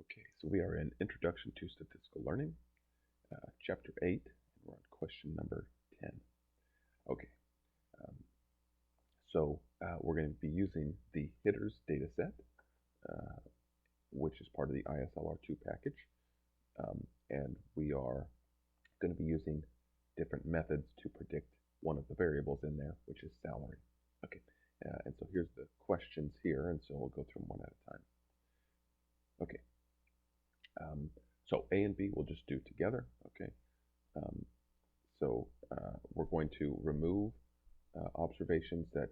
Okay, so we are in Introduction to Statistical Learning, Chapter 8, and we're on question number 10. Okay, um, we're going to be using the hitters data set, uh, which is part of the ISLR2 package, and we are going to be using different methods to predict one of the variables in there, which is salary. Okay, and so here's the questions here, and so we'll go through them one at a time. Okay. So A and B we'll just do together, okay? Um, we're going to remove observations that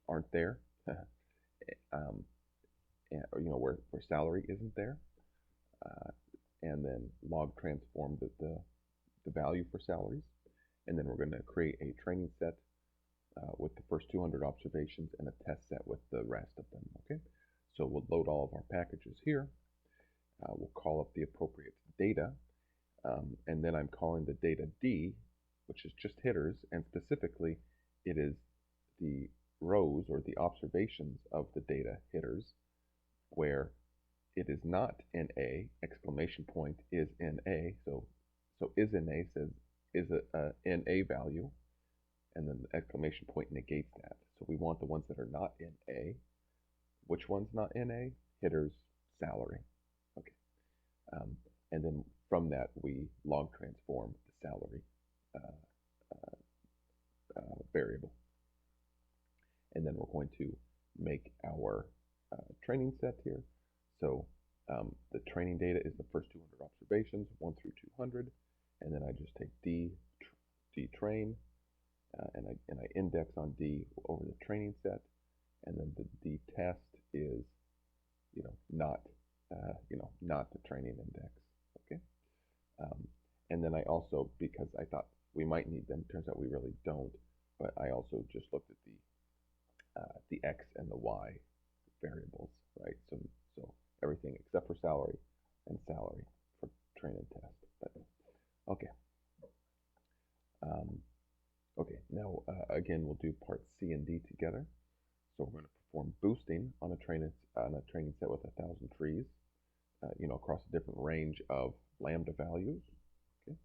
aren't there, um, where salary isn't there, uh, and then log transform the value for salaries, and then we're going to create a training set with the first 200 observations and a test set with the rest of them, okay? So we'll load all of our packages here. We'll call up the appropriate data, and then I'm calling the data D, which is just hitters, and specifically it is the rows or the observations of the data hitters where it is not in A, exclamation point is in A, so is in A says is a in A value, and then the exclamation point negates that. So we want the ones that are not in A. Which one's not in A? Hitters, salary. Okay. And then from that, we log transform the salary variable. And then we're going to make our training set here. So the training data is the first 200 observations, 1 through 200. And then I just take D train, and I index on D over the training set. And then the D test is, not the training index. Okay. And then I also, because I thought we might need them, turns out we really don't, but I also just looked at the X and the Y variables, right? So everything except for salary and salary for train and test. But okay. Okay, now again we'll do parts C and D together. So we're going to perform boosting on a training set with 1,000 trees, across a different range of lambda values. Okay,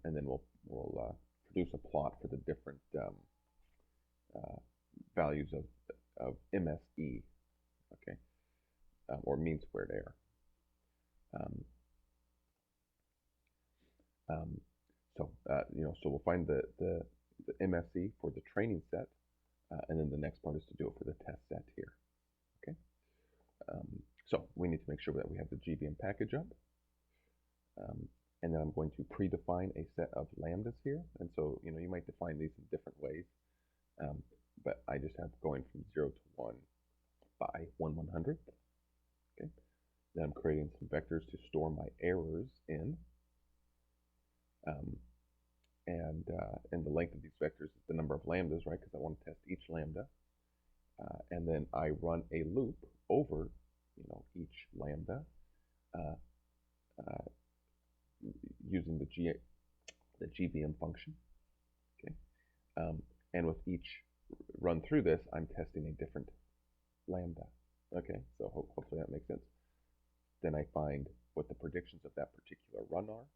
and then we'll produce a plot for the different values of MSE. Okay, or mean squared error. So we'll find the MSE for the training set, and then the next part is to do it for the test set here. Okay. So we need to make sure that we have the GBM package up. And then I'm going to predefine a set of lambdas here. And so, you might define these in different ways. But I just have going from 0 to 1 by 1/100th. Okay. Then I'm creating some vectors to store my errors in. And the length of these vectors is the number of lambdas, right? Because I want to test each lambda. And then I run a loop over, each lambda using the GBM function. Okay. And with each run through this, I'm testing a different lambda. Okay, so hopefully that makes sense. Then I find what the predictions of that particular run are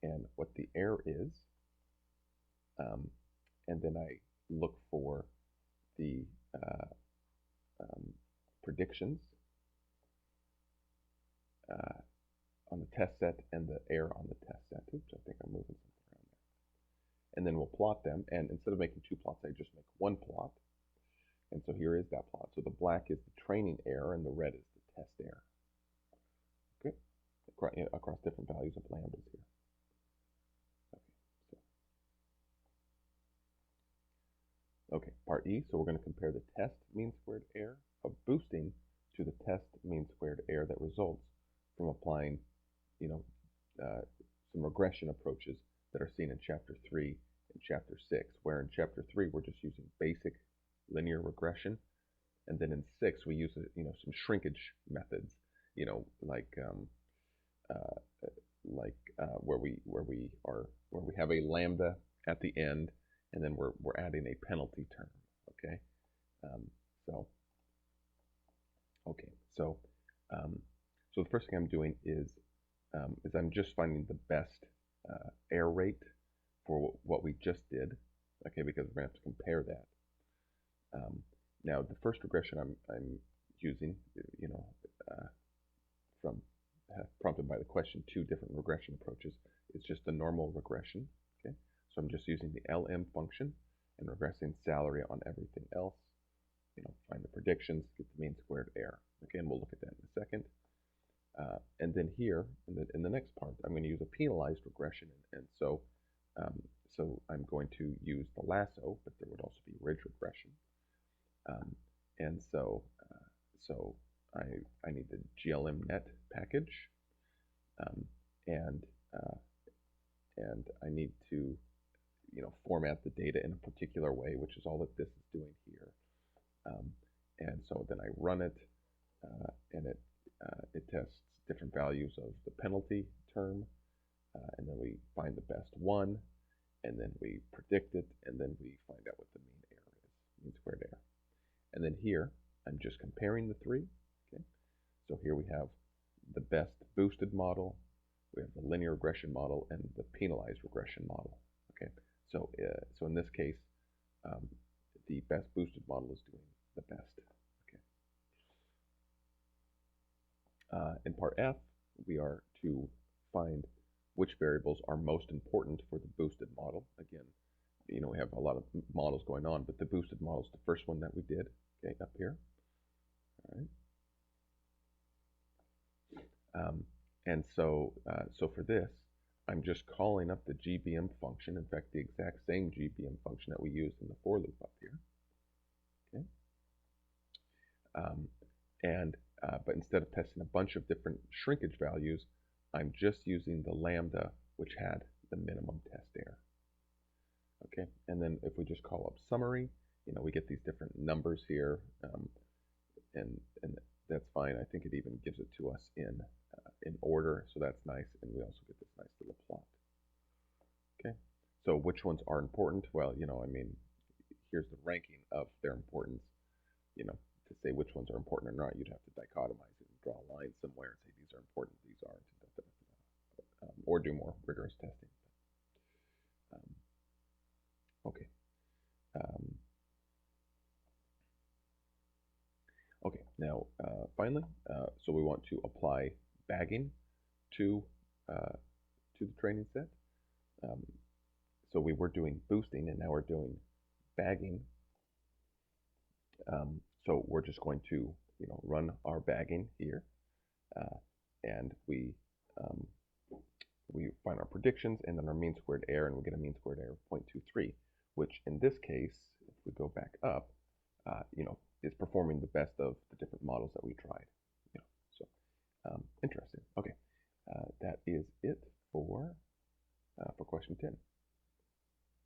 and what the error is. And then I look for the predictions on the test set and the error on the test set. Oops, I think I'm moving something around there. And then we'll plot them. And instead of making 2 plots, I just make 1 plot. And so here is that plot. So the black is the training error and the red is the test error. Okay, across different values of lambdas here. Okay, part E, so we're going to compare the test mean squared error of boosting to the test mean squared error that results from applying, some regression approaches that are seen in Chapter 3 and Chapter 6, where in Chapter 3 we're just using basic linear regression, and then in 6 we use, some shrinkage methods, where we have a lambda at the end, and then we're adding a penalty term. Okay, so So the first thing I'm doing is I'm just finding the best error rate for what we just did, okay, because we're going to have to compare that. Now, the first regression I'm using, from prompted by the question, 2 different regression approaches, is just the normal regression, okay? So I'm just using the LM function and regressing salary on everything else, find the predictions, get the mean squared error. Okay, and we'll look at that in a second. And then here, in the next part, I'm going to use a penalized regression, and so I'm going to use the lasso, but there would also be ridge regression. And so I need the GLM net package, and I need to format the data in a particular way, which is all that this is doing here. And so then I run it, and it tests different values of the penalty term, and then we find the best one, and then we predict it, and then we find out what the mean error is, mean squared error. And then here, I'm just comparing the 3. Okay, so here we have the best boosted model, we have the linear regression model, and the penalized regression model. Okay, so in this case, the best boosted model is doing the best. Okay. In part F, we are to find which variables are most important for the boosted model. Again, we have a lot of models going on, but the boosted model is the first one that we did, okay, up here. All right. And so for this, I'm just calling up the GBM function, in fact, the exact same GBM function that we used in the for loop up here. Okay. But instead of testing a bunch of different shrinkage values, I'm just using the lambda, which had the minimum test error. Okay, and then if we just call up summary, we get these different numbers here, and that's fine. I think it even gives it to us in order, so that's nice, and we also get this nice little plot. Okay, so which ones are important? Well, here's the ranking of their importance. To say which ones are important or not, you'd have to dichotomize it and draw a line somewhere and say these are important, these aren't, or do more rigorous testing. Okay. Okay, now finally, so we want to apply bagging to the training set. So we were doing boosting, and now we're doing bagging. So we're just going to run our bagging here, and we find our predictions, and then our mean squared error, and we get a mean squared error of 0.23, which in this case, if we go back up, is performing the best of the different models that we tried. So interesting. Okay, that is it for question 10.